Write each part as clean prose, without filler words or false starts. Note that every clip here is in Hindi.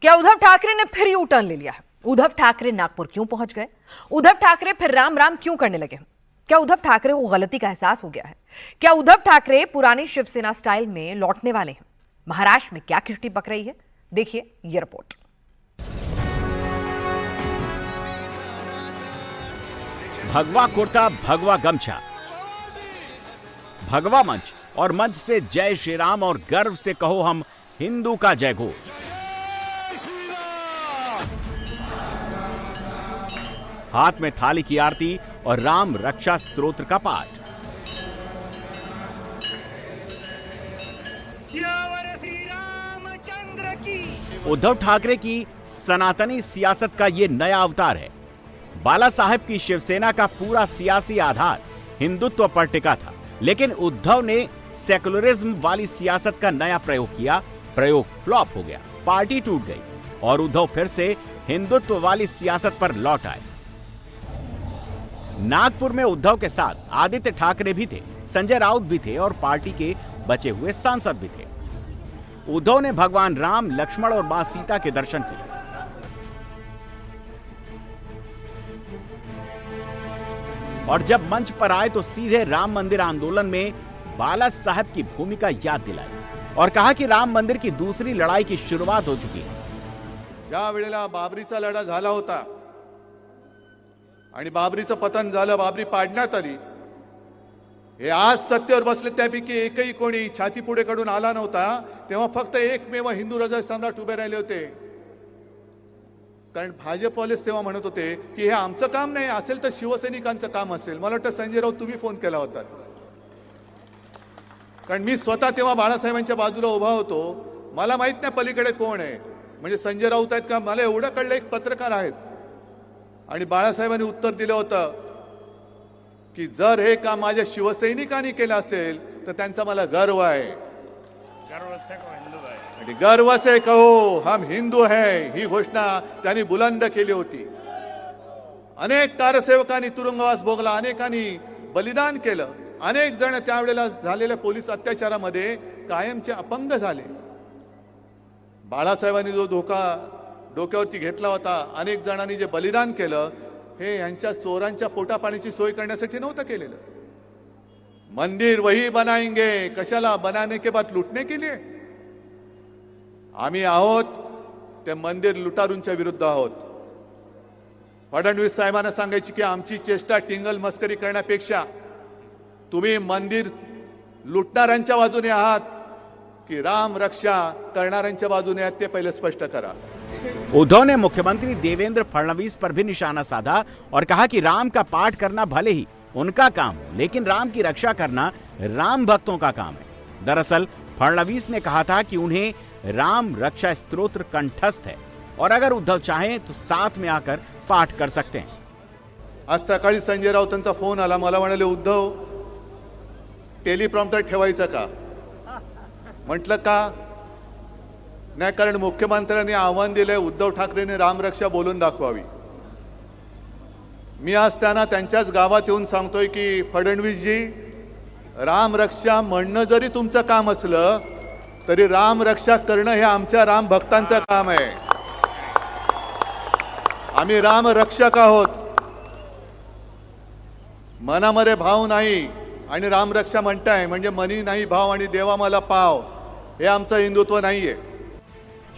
क्या उद्धव ठाकरे ने फिर यू टर्न ले लिया है? उद्धव ठाकरे नागपुर क्यों पहुंच गए? उद्धव ठाकरे फिर राम राम क्यों करने लगे? क्या उद्धव ठाकरे को गलती का एहसास हो गया है? क्या उद्धव ठाकरे पुरानी शिवसेना स्टाइल में लौटने वाले हैं? महाराष्ट्र में क्या खिचड़ी पक रही है, देखिए ये रिपोर्ट। भगवा कुर्ता, भगवा गमछा, भगवा मंच और मंच से जय श्री राम और गर्व से कहो हम हिंदू का जय घोष। हाथ में थाली की आरती और राम रक्षा स्तोत्र का पाठ। उद्धव ठाकरे की सनातनी सियासत का यह नया अवतार है। बाला साहेब की शिवसेना का पूरा सियासी आधार हिंदुत्व पर टिका था, लेकिन उद्धव ने सेकुलरिज्म वाली सियासत का नया प्रयोग किया। प्रयोग फ्लॉप हो गया, पार्टी टूट गई और उद्धव फिर से हिंदुत्व वाली सियासत पर लौट आए। नागपुर में उद्धव के साथ आदित्य ठाकरे भी थे, संजय राउत भी थे और पार्टी के बचे हुए सांसद भी थे। उद्धव ने भगवान राम, लक्ष्मण और मां सीता के दर्शन किए। और जब मंच पर आए तो सीधे राम मंदिर आंदोलन में बाला साहब की भूमिका याद दिलाई और कहा कि राम मंदिर की दूसरी लड़ाई की शुरुआत हो चुकी है। ज्या वेळेला बाबरीचा लढा झाला होता आणि बाबरीचं पतन झालं, बाबरी पाडण्यात आली, हे आज सत्तेवर बसले त्यापैकी एकही कोणी छाती पुढे कडून आला नव्हता, तेव्हा फक्त एकमेव हिंदू हृदय सम्राट उभे राहिले होते। कारण भाजपवालेच तेव्हा म्हणत होते की हे आमचं काम नाही, असेल तर शिवसैनिकांचं काम असेल। मला वाटतं संजय राऊत तुम्ही फोन केला होता, कारण मी स्वतः तेव्हा बाळासाहेबांच्या बाजूला उभा होतो। मला माहित नाही पलीकडे कोण आहे, म्हणजे संजय राऊत आहेत का, मला एवढं कळलं एक पत्रकार आहेत। आणि बाळासाहेबांनी उत्तर दिलं होतं की जर हे काम माझ्या शिवसैनिकांनी केलं असेल तर त्यांचा मला गर्व आहे। गर्व से कहो हम हिंदू है, ही घोषणा त्यांनी बुलंद केली होती। अनेक कारसेवकांनी तुरुंगवास भोगला, अनेकांनी बलिदान केलं, अनेक जण त्यावेळेला झालेल्या पोलीस अत्याचारामध्ये कायमचे अपंग झाले। बाळासाहेबांनी जो धोका डोक्यावरती घेतला होता, अनेक जणांनी जे बलिदान केलं, हे यांच्या चोरांच्या पोटापाण्याची सोय करण्यासाठी नव्हतं केलेलं। मंदिर वही बनाएंगे, कशाला, बनाने के बाद लूटने के लिए। आम्ही आहोत ते मंदिर लुटारूंच्या विरुद्ध आहोत। फडणवीस साहेबांना सांगायची की आमची चेष्टा टिंगल मस्करी करण्यापेक्षा तुम्ही मंदिर लुटणाऱ्यांच्या बाजूने आहात की राम रक्षा करणाऱ्यांच्या बाजूने आहात, ते पहिले स्पष्ट करा। उद्धव ने मुख्यमंत्री देवेंद्र फडणवीस पर भी निशाना साधा और कहा कि राम का पाठ करना भले ही उनका काम हो, लेकिन राम की रक्षा करना राम भक्तों का काम है। दरअसल फडणवीस ने कहा था कि उन्हें राम रक्षा स्तोत्र कंठस्थ है और अगर उद्धव चाहें तो साथ में आकर पाठ कर सकते हैं। आज सकाळी संजय राऊतांचा फोन आला, मला म्हणाले उद्धव टेलिप्रॉम्प्टर ठेवायचं का? म्हटलं का नाही, कारण मुख्यमंत्र्यांनी आव्हान दिले उद्धव ठाकरेंनी रामरक्षा बोलून दाखवावी। मी आज त्यांच्याच गावात येऊन सांगतोय की फडणवीसजी, रामरक्षा म्हणणं जरी तुमचं काम असलं तरी रामरक्षा करणं हे आमच्या राम भक्तांचं काम आहे। आम्ही राम रक्षक आहोत, मनामध्ये भाव नाही आणि रामरक्षा म्हणताय म्हणजे मनी नाही भाव आणि देवा मला पाव, हे आमचं हिंदुत्व नाहीये।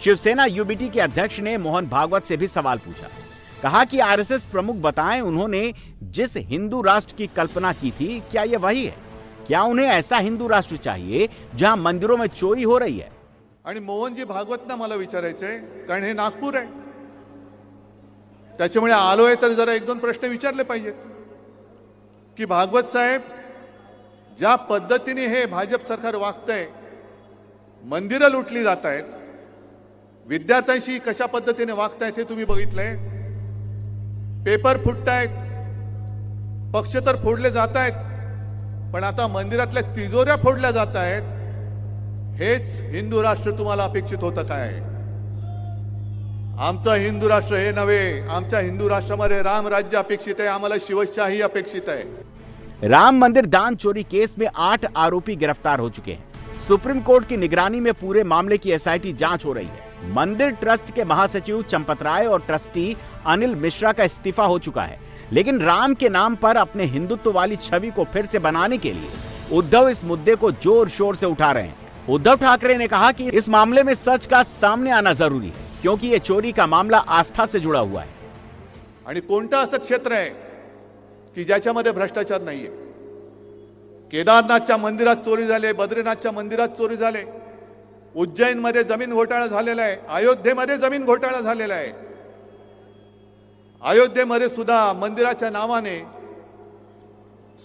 शिवसेना यूबीटी के अध्यक्ष ने मोहन भागवत से भी सवाल पूछा। कहा कि आरएसएस प्रमुख बताएं, उन्होंने जिस हिंदू राष्ट्र की कल्पना की थी, क्या ये वही है? क्या उन्हें ऐसा हिंदू राष्ट्र चाहिए जहां मंदिरों में चोरी हो रही है? आणि मोहनजी भागवतना मला विचारायचंय, कारण हे नागपूर आहे, त्याच्यामुळे आलोय तर जरा एक दोन प्रश्न विचारले पाहिजेत की भागवत साहेब, ज्या पद्धतीने हे भाजप सरकार वागतंय, मंदिरं लुटली जात आहेत, विद्यार्थ्यांशी कशा पद्धतीने वागतायत हे तुम्ही बघितलंय। पेपर फुटतायत, पक्ष तर फोडले जात आहेत, पण आता मंदिरातल्या तिजोऱ्या फोडल्या जात आहेत। हेच हिंदू राष्ट्र तुम्हाला अपेक्षित होतं काय? आमचं हिंदू राष्ट्र हे नव्हे, आमच्या हिंदू राष्ट्रामध्ये राम राज्य अपेक्षित आहे, आम्हाला शिवशाही अपेक्षित आहे। राम मंदिर दान चोरी केस में 8 आरोपी गिरफ्तार हो चुके हैं। सुप्रीम कोर्ट की निगरानी में पूरे मामले की एसआईटी जांच हो रही है। मंदिर ट्रस्ट के महासचिव चंपत राय और ट्रस्टी अनिल मिश्रा का इस्तीफा हो चुका है, लेकिन राम के नाम पर अपने हिंदुत्व वाली छवि को फिर से बनाने के लिए उद्धव इस मुद्दे को जोर शोर से उठा रहे हैं। उद्धव ठाकरे ने कहा कि इस मामले में सच का सामने आना जरूरी है, क्योंकि ये चोरी का मामला आस्था से जुड़ा हुआ है। आणि कोणतं असं क्षेत्र आहे की ज्याच्यामध्ये भ्रष्टाचार नाहीये? केदारनाथच्या मंदिरात चोरी झाले, बद्रीनाथच्या मंदिरात चोरी झाले, उज्जैनमध्ये जमीन घोटाळा झालेला आहे, अयोध्येमध्ये जमीन घोटाळा झालेला आहे। अयोध्येमध्ये सुद्धा मंदिराच्या नावाने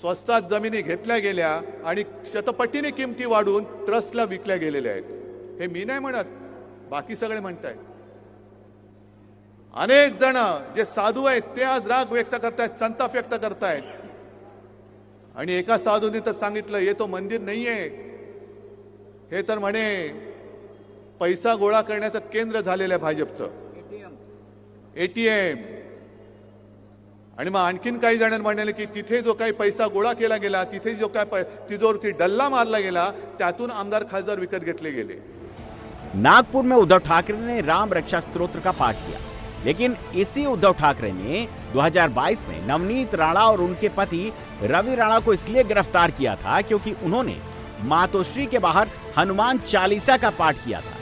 स्वस्तात जमिनी घेतल्या गेल्या आणि शतपटीने किमती वाढून ट्रस्टला विकल्या गेलेल्या आहेत। हे मी नाही म्हणत, बाकी सगळे म्हणतायत। अनेक जण जे साधू आहेत ते आज राग व्यक्त करतायत, संताप व्यक्त करतायत। आणि एका साधूने तर सांगितलं, हे तो मंदिर नाहीये, हे तर म्हणे पैसा गोळा करण्याचं केंद्र झालेलं आहे भाजपचं, एटीएम। आणि मग आणखीन काही जण म्हणाले की तिथे जो काही पैसा गोळा केला गेला, तिथे जो काय तिजोरीवरती डल्ला मारला गेला, त्यातून आमदार खासदार विकत घेतले गेले। नागपुर में उद्धव ठाकरे ने राम रक्षा स्तोत्र का पाठ किया, लेकिन इसी उद्धव ठाकरे ने 2022 में नवनीत राणा और उनके पति रवि राणा को इसलिए गिरफ्तार किया था क्योंकि उन्होंने मातोश्री के बाहर हनुमान चालीसा का पाठ किया था।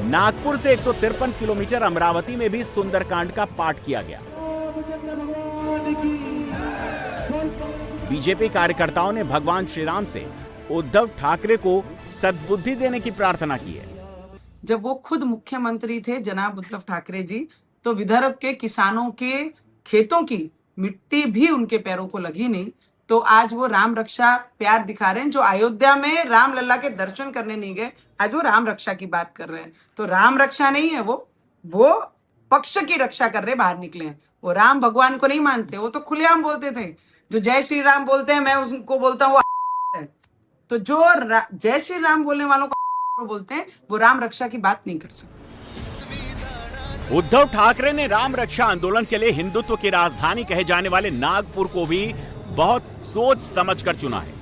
नागपुर से 153 किलोमीटर अमरावती में भी सुंदरकांड का पाठ किया गया। बीजेपी कार्यकर्ताओं ने भगवान श्री राम से उद्धव ठाकरे को सद्बुद्धि देने की प्रार्थना की है। जब वो खुद मुख्यमंत्री थे जनाब उद्धव ठाकरे जी, तो विदर्भ के किसानों के खेतों की मिट्टी भी उनके पैरों को लगी नहीं। तो आज वो राम रक्षा प्यार दिखा रहे हैं। जो अयोध्या में राम लल्ला के दर्शन करने नहीं गए, आज वो राम रक्षा की बात कर रहे हैं। तो राम रक्षा नहीं है, वो पक्ष की रक्षा कर रहे बाहर निकले हैं। वो राम भगवान को नहीं मानते, वो तो खुलेआम बोलते थे। जो जय श्री राम बोलते हैं, मैं उनको बोलता हूँ है। तो जो जय श्री राम बोलने वालों को बोलते हैं, वो राम रक्षा की बात नहीं कर सकते। उद्धव ठाकरे ने राम रक्षा आंदोलन के लिए हिंदुत्व की राजधानी कहे जाने वाले नागपुर को भी बहुत सोच समझकर चुना है।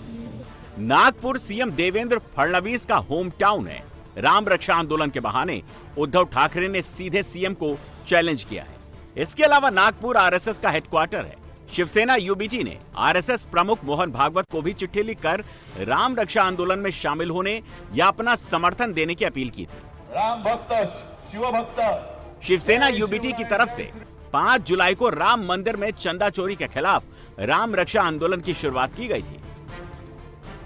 नागपुर सीएम देवेंद्र फडणवीस का होम टाउन है। राम रक्षा आंदोलन के बहाने उद्धव ठाकरे ने सीधे सीएम को चैलेंज किया है। इसके अलावा नागपुर आरएसएस का हेडक्वार्टर है। शिवसेना यूबीटी ने आरएसएस प्रमुख मोहन भागवत को भी चिट्ठी लिखकर राम रक्षा आंदोलन में शामिल होने या अपना समर्थन देने की अपील की थी। राम भक्त, शिव भक्त। शिवसेना यूबीटी की तरफ से 5 जुलाई को राम मंदिर में चंदा चोरी के खिलाफ राम रक्षा आंदोलन की शुरुआत की गई थी।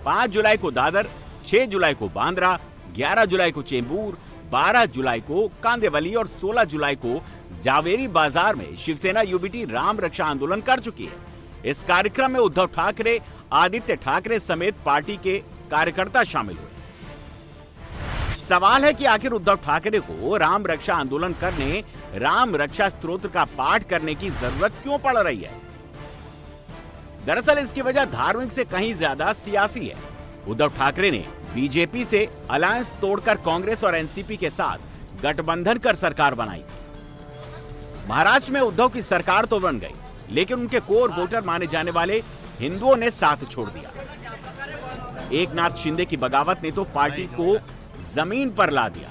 5 जुलाई को दादर, 6 जुलाई को बांद्रा, 11 जुलाई को चेंबूर, 12 जुलाई को कांदेवली और 16 जुलाई को जावेरी बाजार में शिवसेना यूबीटी राम रक्षा आंदोलन कर चुकी है। इस कार्यक्रम में उद्धव ठाकरे, आदित्य ठाकरे समेत पार्टी के कार्यकर्ता शामिल हुए। सवाल है कि आखिर उद्धव ठाकरे को राम रक्षा आंदोलन करने, राम रक्षा स्तोत्र का पाठ करने की जरूरत क्यों पड़ रही है? दरअसल इसकी वजह धार्मिक से कहीं ज्यादा सियासी है। उद्धव ठाकरे ने बीजेपी से अलायंस तोड़कर कांग्रेस और एनसीपी के साथ गठबंधन कर सरकार बनाई थी। महाराष्ट्र में उद्धव की सरकार तो बन गई, लेकिन उनके कोर वोटर माने जाने वाले हिंदुओं ने साथ छोड़ दिया। एकनाथ शिंदे की बगावत ने तो पार्टी को जमीन पर ला दिया।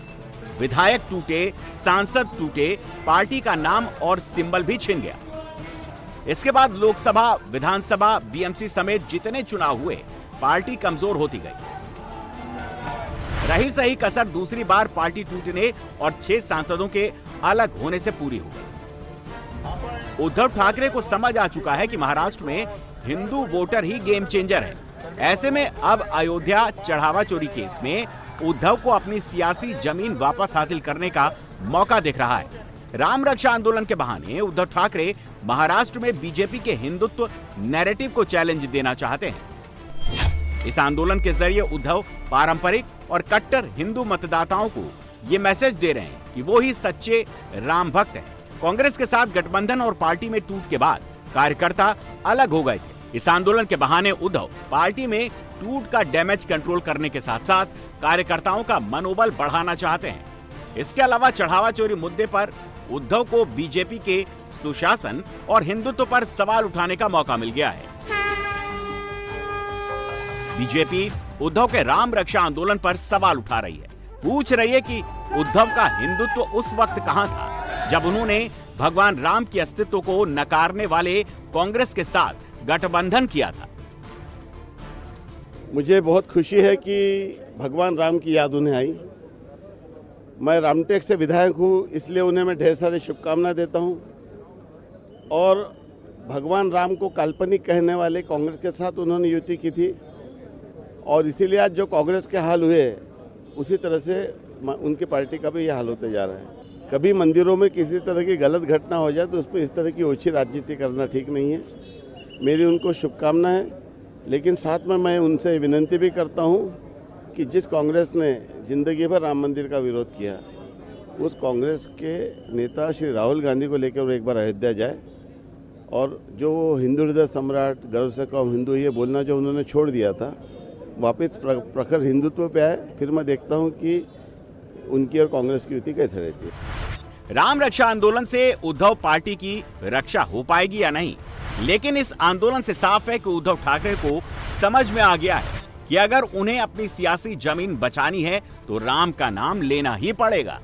विधायक टूटे, सांसद टूटे, पार्टी का नाम और सिंबल भी छिन गया। इसके बाद लोकसभा, विधानसभा, बीएमसी समेत जितने चुनाव हुए, पार्टी कमजोर होती गई। रही सही कसर दूसरी बार पार्टी टूटने और 6 सांसदों के अलग होने से पूरी हो गई। उद्धव ठाकरे को समझ आ चुका है कि महाराष्ट्र में हिंदू वोटर ही गेम चेंजर है। ऐसे में अब अयोध्या चढ़ावा चोरी केस में उद्धव को अपनी सियासी जमीन वापस हासिल करने का मौका दिख रहा है। राम रक्षा आंदोलन के बहाने उद्धव ठाकरे महाराष्ट्र में बीजेपी के हिंदुत्व नैरेटिव को चैलेंज देना चाहते हैं। इस आंदोलन के जरिए उद्धव पारंपरिक और कट्टर हिंदू मतदाताओं को ये मैसेज दे रहे हैं कि वो ही सच्चे राम भक्त हैं। कांग्रेस के साथ गठबंधन और पार्टी में टूट के बाद कार्यकर्ता अलग हो गए थे। इस आंदोलन के बहाने उद्धव पार्टी में टूट का डैमेज कंट्रोल करने के साथ साथ कार्यकर्ताओं का मनोबल बढ़ाना चाहते हैं। इसके अलावा चढ़ावा चोरी मुद्दे पर उद्धव को बीजेपी के सुशासन और हिंदुत्व पर सवाल उठाने का मौका मिल गया है। बीजेपी उद्धव के राम रक्षा आंदोलन पर सवाल उठा रही है। पूछ रही है कि उद्धव का हिंदुत्व उस वक्त कहां था जब उन्होंने भगवान राम के अस्तित्व को नकारने वाले कांग्रेस के साथ गठबंधन किया था। मुझे बहुत खुशी है कि भगवान राम की याद उन्हें आई। मैं रामटेक से विधायक हूँ, इसलिए उन्हें मैं ढेर सारी शुभकामनाएं देता हूँ। और भगवान राम को काल्पनिक कहने वाले कांग्रेस के साथ उन्होंने युति की थी, और इसीलिए आज जो कांग्रेस के हाल हुए उसी तरह से उनकी पार्टी का भी ये हाल होते जा रहा है। कभी मंदिरों में किसी तरह की गलत घटना हो जाए तो उस पर इस तरह की ओछी राजनीति करना ठीक नहीं है। मेरी उनको शुभकामनाएं, लेकिन साथ में मैं उनसे विनती भी करता हूं कि जिस कांग्रेस ने जिंदगी भर राम मंदिर का विरोध किया, उस कांग्रेस के नेता श्री राहुल गांधी को लेकर वो एक बार अयोध्या जाए, और जो हिंदू हृदय सम्राट, गर्व से कम हिंदू, ये बोलना जो उन्होंने छोड़ दिया था, वापस प्रखर हिंदुत्व पे आए। फिर मैं देखता हूं कि उनकी और कांग्रेस की युति कैसे रहती है। राम रक्षा आंदोलन से उद्धव पार्टी की रक्षा हो पाएगी या नहीं, लेकिन इस आंदोलन से साफ है कि उद्धव ठाकरे को समझ में आ गया है कि अगर उन्हें अपनी सियासी जमीन बचानी है तो राम का नाम लेना ही पड़ेगा।